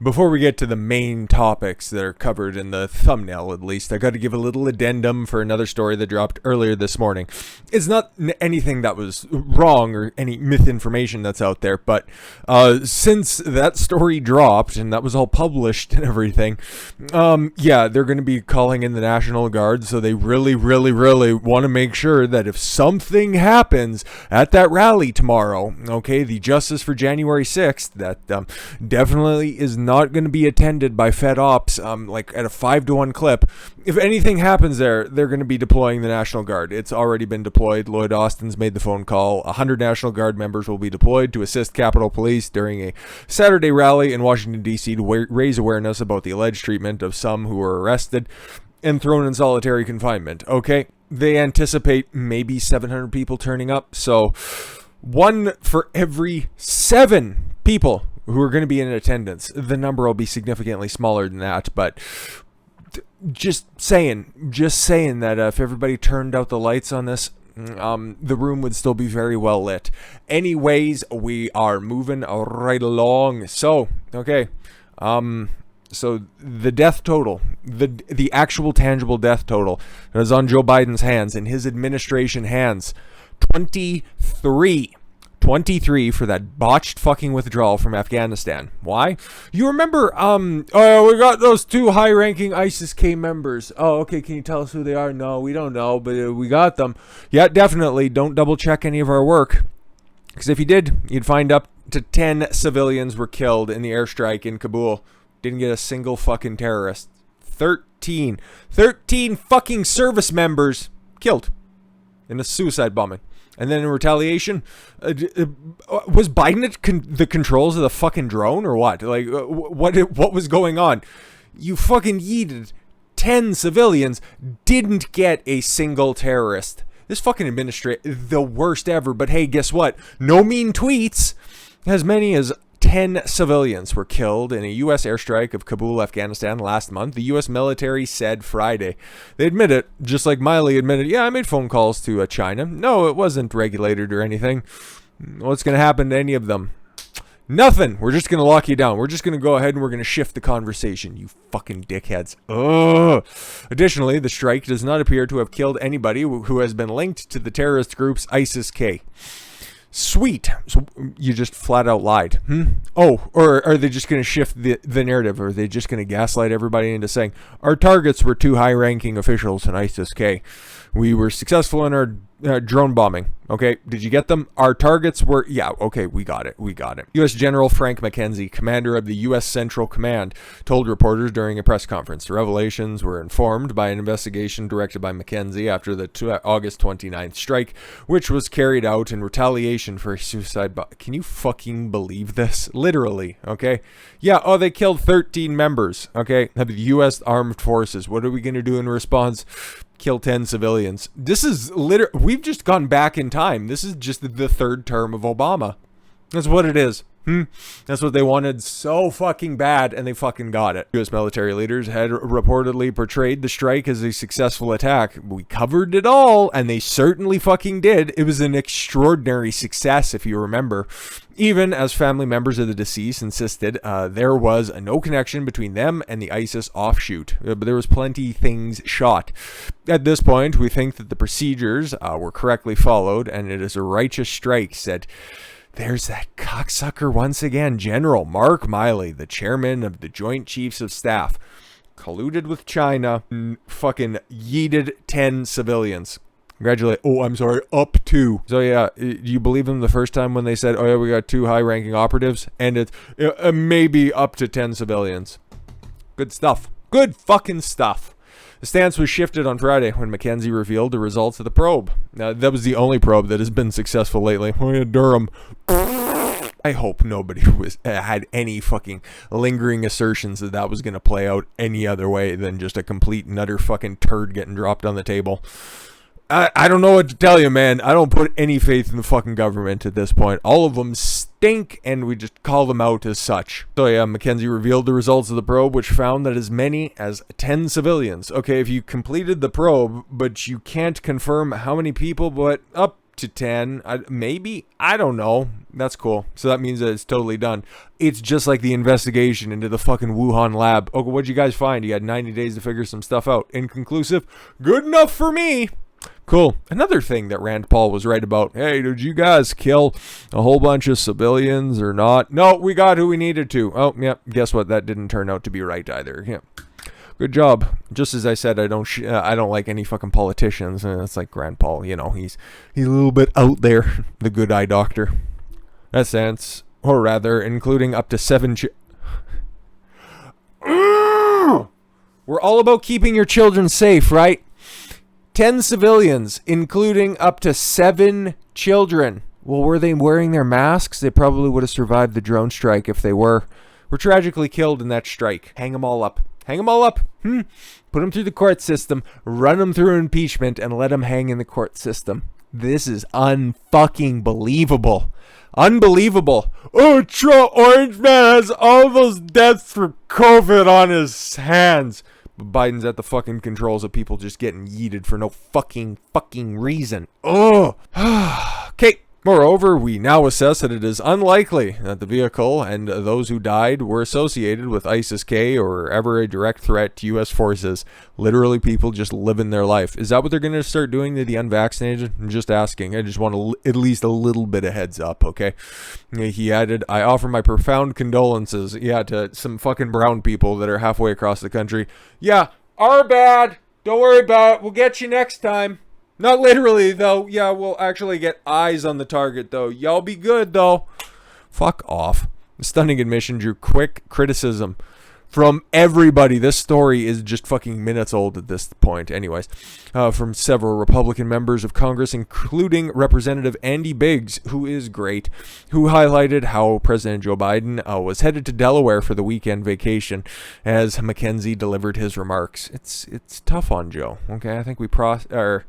Before we get to the main topics that are covered in the thumbnail, at least, I got to give a little addendum for another story that dropped earlier this morning. It's not anything that was wrong or any misinformation that's out there, but since that story dropped and that was all published and everything, they're going to be calling in the National Guard, so they really want to make sure that if something happens at that rally tomorrow, okay, the Justice for January 6th, that definitely is not going to be attended by Fed Ops, like at a 5-to-1 clip. If anything happens there, they're going to be deploying the National Guard. It's already been deployed. Lloyd Austin's made the phone call. 100 National Guard members will be deployed to assist Capitol Police during a Saturday rally in Washington, D.C. to raise awareness about the alleged treatment of some who were arrested and thrown in solitary confinement. Okay, they anticipate maybe 700 people turning up, so 1 for every 7 people who are going to be in attendance. The number will be significantly smaller than that, but just saying that if everybody turned out the lights on this, the room would still be very well lit. Anyways, we are moving right along. So, okay, so the death total, the actual tangible death total that is on Joe Biden's hands, in his administration hands, 23 for that botched fucking withdrawal from Afghanistan. Why? You remember, we got those 2 high-ranking ISIS-K members. Oh, okay, can you tell us who they are? No, we don't know, but we got them. Yeah, definitely, don't double-check any of our work. Because if you did, you'd find up to 10 civilians were killed in the airstrike in Kabul. Didn't get a single fucking terrorist. 13 fucking service members killed in a suicide bombing. And then in retaliation, was Biden at the controls of the fucking drone or what? Like, what was going on? You fucking yeeted 10 civilians, didn't get a single terrorist. This fucking administration, the worst ever. But hey, guess what? No mean tweets. As many as 10 civilians were killed in a U.S. airstrike of Kabul, Afghanistan last month, the U.S. military said Friday. They admit it, just like Miley admitted, yeah, I made phone calls to China. No, it wasn't regulated or anything. What's going to happen to any of them? Nothing. We're just going to lock you down. We're just going to go ahead and we're going to shift the conversation, you fucking dickheads. Ugh. Additionally, the strike does not appear to have killed anybody who has been linked to the terrorist group's ISIS-K. Sweet. So you just flat out lied. Oh, or are they just going to shift the narrative? Or are they just going to gaslight everybody into saying, our targets were 2 high-ranking officials in ISIS-K. We were successful in our drone bombing. Okay, did you get them? Our targets were, yeah, okay, we got it. U.S. General Frank McKenzie, commander of the U.S. Central Command, told reporters during a press conference. The revelations were informed by an investigation directed by McKenzie after the August 29th strike, which was carried out in retaliation for a suicide bomb. Can you fucking believe this? Literally, okay? Yeah, they killed 13 members, okay, of the U.S. Armed Forces. What are we going to do in response? Kill 10 civilians. This is we've just gone back in time. This is just the 3rd term of Obama. That's what it is. That's what they wanted so fucking bad, and they fucking got it. U.S. military leaders had reportedly portrayed the strike as a successful attack. We covered it all, and they certainly fucking did. It was an extraordinary success, if you remember. Even as family members of the deceased insisted, there was no connection between them and the ISIS offshoot. But there was plenty things shot. At this point, we think that the procedures were correctly followed, and it is a righteous strike, said... There's that cocksucker once again, General Mark Miley, the chairman of the Joint Chiefs of Staff, colluded with China, fucking yeeted 10 civilians. Congratulate. Oh, I'm sorry, up to. So yeah, you believe them the first time when they said, oh yeah, we got 2 high-ranking operatives, and it's maybe up to 10 civilians. Good stuff. Good fucking stuff. The stance was shifted on Friday when McKenzie revealed the results of the probe. Now, that was the only probe that has been successful lately. Oh yeah, Durham. I hope nobody had any fucking lingering assertions that was going to play out any other way than just a complete and utter fucking turd getting dropped on the table. I don't know what to tell you, man. I don't put any faith in the fucking government at this point. All of them stink, and we just call them out as such. So yeah, McKenzie revealed the results of the probe, which found that as many as 10 civilians. Okay, if you completed the probe, but you can't confirm how many people, but up to 10, maybe. I don't know. That's cool. So that means that it's totally done. It's just like the investigation into the fucking Wuhan lab. Okay, what'd you guys find? You had 90 days to figure some stuff out. Inconclusive? Good enough for me. Cool. Another thing that Rand Paul was right about. Hey, did you guys kill a whole bunch of civilians or not? No, we got who we needed to. Oh, yeah. Guess what? That didn't turn out to be right either. Yeah. Good job. Just as I said, I don't like any fucking politicians. It's like Rand Paul. You know, he's a little bit out there. The good eye doctor. That sense, or rather, including up to 7. We're all about keeping your children safe, right? 10 civilians, including up to 7 children. Well, were they wearing their masks? They probably would have survived the drone strike if they were tragically killed in that strike. Hang them all up. Hang them all up. Put them through the court system, run them through impeachment, and let them hang in the court system. This is unfucking believable. Unbelievable. Oh, Orange Man has all those deaths from COVID on his hands. But Biden's at the fucking controls of people just getting yeeted for no fucking reason. Oh. Okay. Moreover, we now assess that it is unlikely that the vehicle and those who died were associated with ISIS-K or ever a direct threat to U.S. forces. Literally people just living their life. Is that what they're going to start doing to the unvaccinated? I'm just asking. I just want at least a little bit of heads up, okay? He added, I offer my profound condolences, to some fucking brown people that are halfway across the country. Yeah, our bad. Don't worry about it. We'll get you next time. Not literally, though. Yeah, we'll actually get eyes on the target, though. Y'all be good, though. Fuck off. The stunning admission drew quick criticism from everybody. This story is just fucking minutes old at this point. Anyways, from several Republican members of Congress, including Representative Andy Biggs, who is great, who highlighted how President Joe Biden was headed to Delaware for the weekend vacation as Mackenzie delivered his remarks. It's tough on Joe, okay? I think we prophesized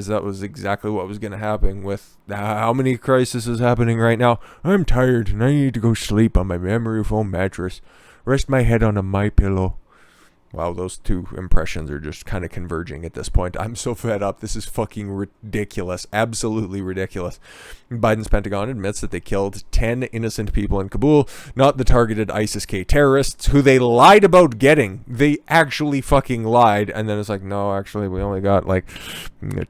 that was exactly what was going to happen with how many crises is happening right now. I'm tired and I need to go sleep on my memory foam mattress. Rest my head on a my pillow. Wow, those two impressions are just kind of converging at this point. I'm so fed up. This is fucking ridiculous. Absolutely ridiculous. Biden's Pentagon admits that they killed 10 innocent people in Kabul, not the targeted ISIS-K terrorists who they lied about getting. They actually fucking lied. And then it's like, no, actually, we only got like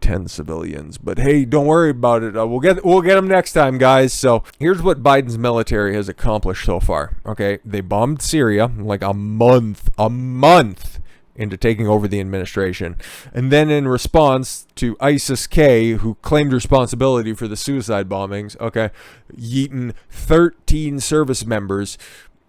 10 civilians. But hey, don't worry about it. We'll get them next time, guys. So here's what Biden's military has accomplished so far. Okay, they bombed Syria like a month into taking over the administration. And then in response to ISIS-K, who claimed responsibility for the suicide bombings, yeeting 13 service members,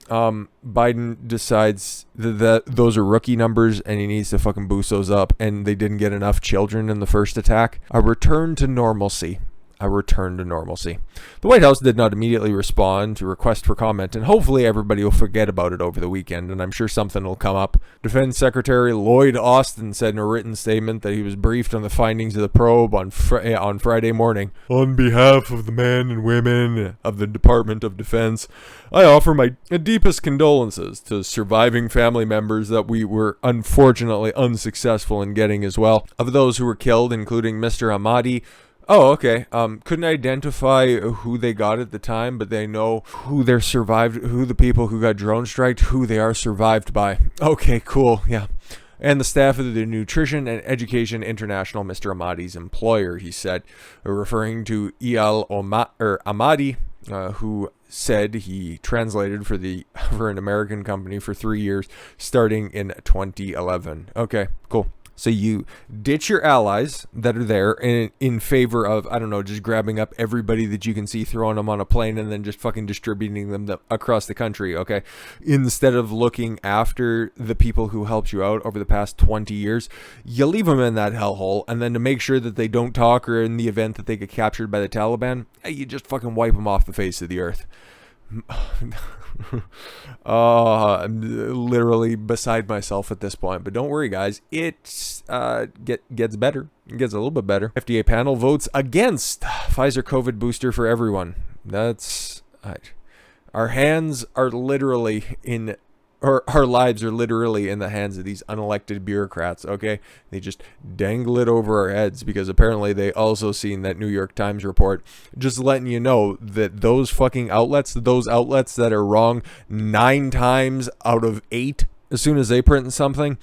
Biden decides that those are rookie numbers and he needs to fucking boost those up, and they didn't get enough children in the first attack. A return to normalcy. The White House did not immediately respond to request for comment, and hopefully everybody will forget about it over the weekend, and I'm sure something will come up. Defense Secretary Lloyd Austin said in a written statement that he was briefed on the findings of the probe on Friday morning. On behalf of the men and women of the Department of Defense, I offer my deepest condolences to surviving family members that we were unfortunately unsuccessful in getting as well. Of those who were killed, including Mr. Ahmadi. Oh, okay. Couldn't identify who they got at the time, but they know who the people who got drone striked, who they are survived by. Okay, cool. Yeah. And the staff of the Nutrition and Education International, Mr. Ahmadi's employer, he said, referring to Ahmadi, who said he translated for an American company for 3 years, starting in 2011. Okay, cool. So you ditch your allies that are there in favor of, I don't know, just grabbing up everybody that you can see, throwing them on a plane, and then just fucking distributing them across the country, okay? Instead of looking after the people who helped you out over the past 20 years, you leave them in that hellhole, and then to make sure that they don't talk, or in the event that they get captured by the Taliban, you just fucking wipe them off the face of the earth. I'm literally beside myself at this point, but don't worry, guys. It gets better. It gets a little bit better. FDA panel votes against Pfizer COVID booster for everyone. That's our hands are literally in our lives are literally in the hands of these unelected bureaucrats, okay? They just dangle it over our heads because apparently they also seen that New York Times report, just letting you know that those fucking outlets, those outlets that are wrong 9 times out of 8, as soon as they print something,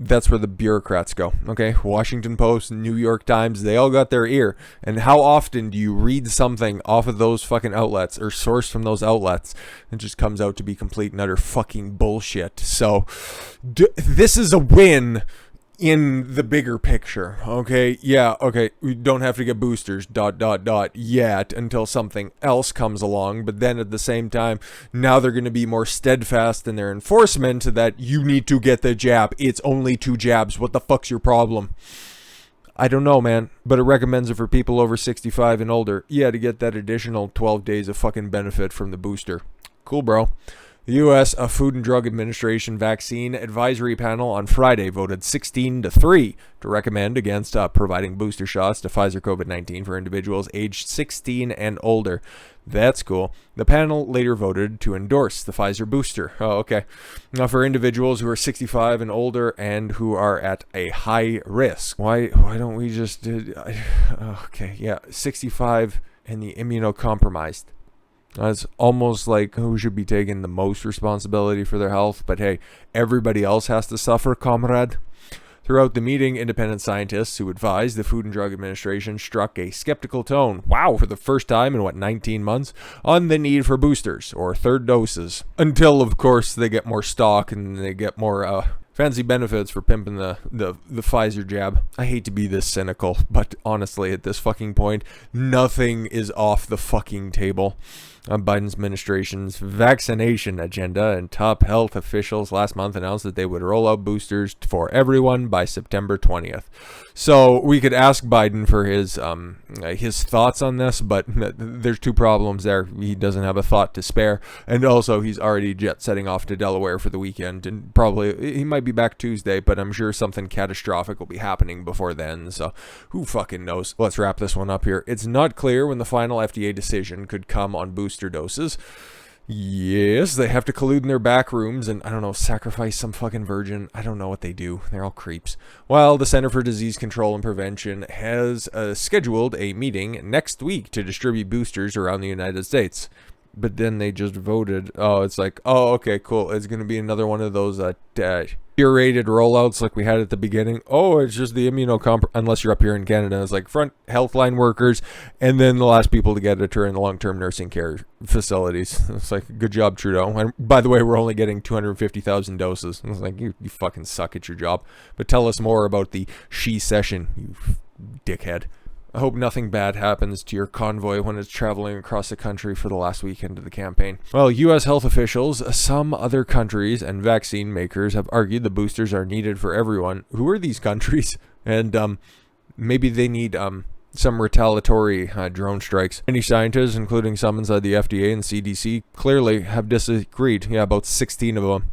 that's where the bureaucrats go, okay? Washington Post, New York Times, they all got their ear. And how often do you read something off of those fucking outlets or sourced from those outlets? It just comes out to be complete and utter fucking bullshit. So this is a win in the bigger picture, okay? Yeah, okay, we don't have to get boosters, yet, until something else comes along, but then at the same time, now they're going to be more steadfast in their enforcement that you need to get the jab. It's only 2 jabs. What the fuck's your problem? I don't know, man, but it recommends it for people over 65 and older. Yeah, to get that additional 12 days of fucking benefit from the booster. Cool, bro. The U.S. Food and Drug Administration Vaccine Advisory Panel on Friday voted 16-3 to recommend against providing booster shots to Pfizer COVID-19 for individuals aged 16 and older. That's cool. The panel later voted to endorse the Pfizer booster. Oh, okay. Now, for individuals who are 65 and older and who are at a high risk. Why don't we just... okay, yeah, 65 and the immunocompromised. It's almost like who should be taking the most responsibility for their health, but hey, everybody else has to suffer, comrade. Throughout the meeting, independent scientists who advised the Food and Drug Administration struck a skeptical tone, for the first time in 19 months, on the need for boosters, or third doses. Until, of course, they get more stock and they get more fancy benefits for pimping the Pfizer jab. I hate to be this cynical, but honestly, at this fucking point, nothing is off the fucking table. Biden's administration's vaccination agenda, and top health officials last month announced that they would roll out boosters for everyone by September 20th. So we could ask Biden for his thoughts on this, but there's 2 problems there. He doesn't have a thought to spare, and also he's already jet setting off to Delaware for the weekend, and probably he might be back Tuesday, but I'm sure something catastrophic will be happening before then, so who fucking knows. Let's wrap this one up here. It's not clear when the final FDA decision could come on booster doses. Yes, they have to collude in their back rooms and, I don't know, sacrifice some fucking virgin. I don't know what they do. They're all creeps. Well, the Center for Disease Control and Prevention has scheduled a meeting next week to distribute boosters around the United States. But then they just voted. Oh, it's like, oh, okay, cool. It's going to be another one of those curated rollouts like we had at the beginning. Oh, it's just the unless you're up here in Canada, it's like front health line workers, and then the last people to get it are in long-term nursing care facilities. It's like, good job, Trudeau. And by the way, we're only getting 250,000 doses. It's like, you fucking suck at your job. But tell us more about the she session, you dickhead. I hope nothing bad happens to your convoy when it's traveling across the country for the last weekend of the campaign. Well, U.S. health officials, some other countries, and vaccine makers have argued the boosters are needed for everyone. Who are these countries? And maybe they need some retaliatory drone strikes. Many scientists, including some inside the FDA and CDC, clearly have disagreed. Yeah, about 16 of them.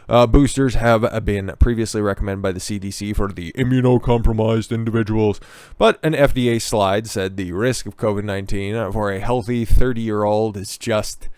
Boosters have been previously recommended by the CDC for the immunocompromised individuals, but an FDA slide said the risk of COVID-19 for a healthy 30-year-old is just...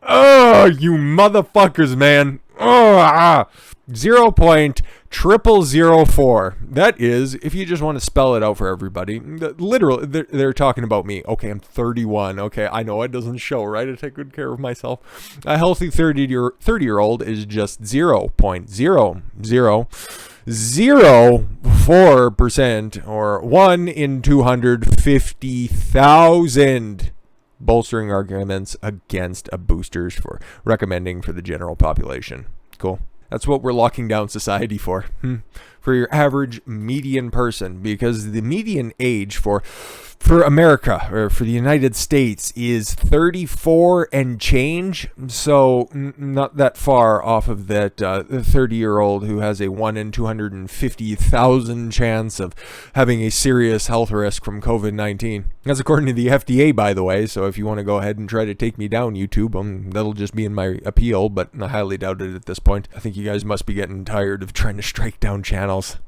oh, you motherfuckers, man. 0.0004. That is, if you just want to spell it out for everybody, literally, they're talking about me. Okay, I'm 31. Okay, I know it doesn't show, right? I take good care of myself. A healthy 30-year-old is just 0.0004%, or 1 in 250,000. Bolstering arguments against boosters for recommending for the general population. Cool. That's what we're locking down society for. For your average median person, because the median age for America, or for the United States, is 34 and change, so not that far off of that 30-year-old who has a 1 in 250,000 chance of having a serious health risk from COVID-19. That's according to the FDA, by the way, so if you want to go ahead and try to take me down, YouTube, that'll just be in my appeal, but I highly doubt it at this point. I think you guys must be getting tired of trying to strike down channels.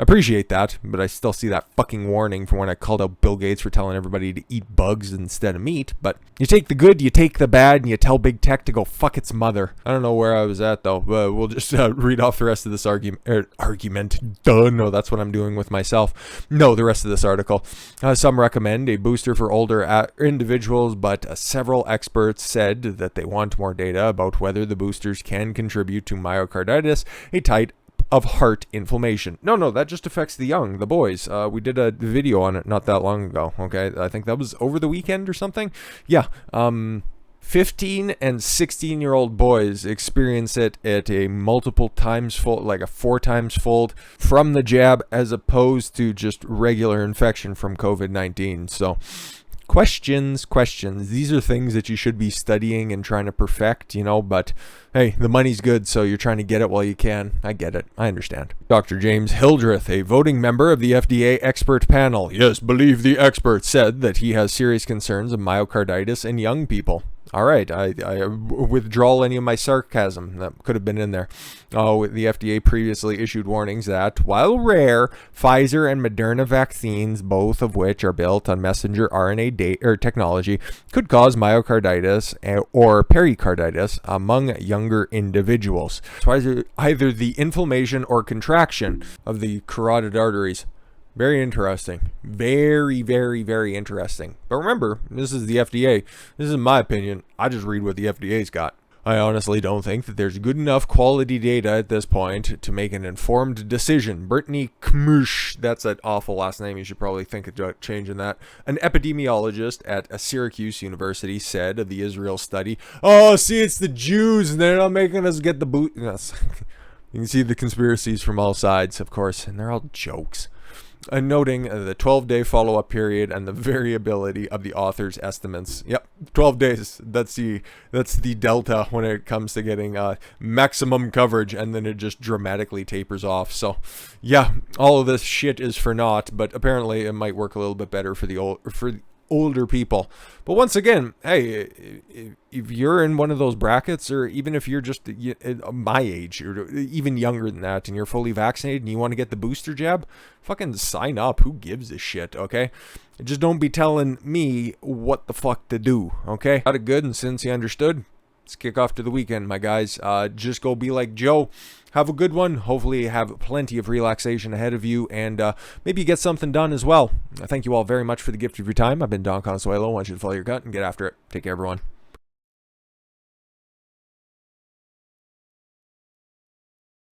Appreciate that, but I still see that fucking warning from when I called out Bill Gates for telling everybody to eat bugs instead of meat. But you take the good, you take the bad, and you tell big tech to go fuck its mother. I don't know where I was at, though. We'll just read off the rest of this argument. Duh, no, that's what I'm doing with myself. No, the rest of this article. Some recommend a booster for older individuals, but several experts said that they want more data about whether the boosters can contribute to myocarditis, a type of heart inflammation. No, that just affects the young, the boys. We did a video on it not that long ago, okay? I think that was over the weekend or something. Yeah, 15 and 16-year-old boys experience it at a multiple times fold, like a 4 times fold from the jab as opposed to just regular infection from COVID-19. So questions. These are things that you should be studying and trying to perfect, but hey, the money's good, so you're trying to get it while you can. I get it. I understand. Dr. James Hildreth, a voting member of the FDA expert panel, yes, believe the expert, said that he has serious concerns of myocarditis in young people. All right, I withdraw any of my sarcasm that could have been in there. The FDA previously issued warnings that, while rare, Pfizer and Moderna vaccines, both of which are built on messenger RNA technology, could cause myocarditis or pericarditis among younger individuals. So either the inflammation or contraction of the carotid arteries. Very interesting. Very, very, very interesting. But remember, this is the FDA. This is my opinion. I just read what the FDA's got. I honestly don't think that there's good enough quality data at this point to make an informed decision. Brittany Kmush, that's an awful last name. You should probably think about changing that. An epidemiologist at Syracuse University said of the Israel study, "Oh, see, it's the Jews, and they're not making us get the boot." Yes. You can see the conspiracies from all sides, of course, and they're all jokes. Noting the 12-day follow-up period and the variability of the author's estimates. Yep, 12 days. That's the delta when it comes to getting maximum coverage, and then it just dramatically tapers off. So, yeah, all of this shit is for naught, but apparently it might work a little bit better for the older people. But once again, hey, if you're in one of those brackets, or even if you're just my age or even younger than that, and you're fully vaccinated and you want to get the booster jab, fucking sign up. Who gives a shit? Okay, just don't be telling me what the fuck to do. Okay, got it good, and since you understood, let's kick off to the weekend, my guys. Just go be like Joe. Have a good one. Hopefully you have plenty of relaxation ahead of you, and maybe get something done as well. Thank you all very much for the gift of your time. I've been Don Consuelo. I want you to follow your gut and get after it. Take care, everyone.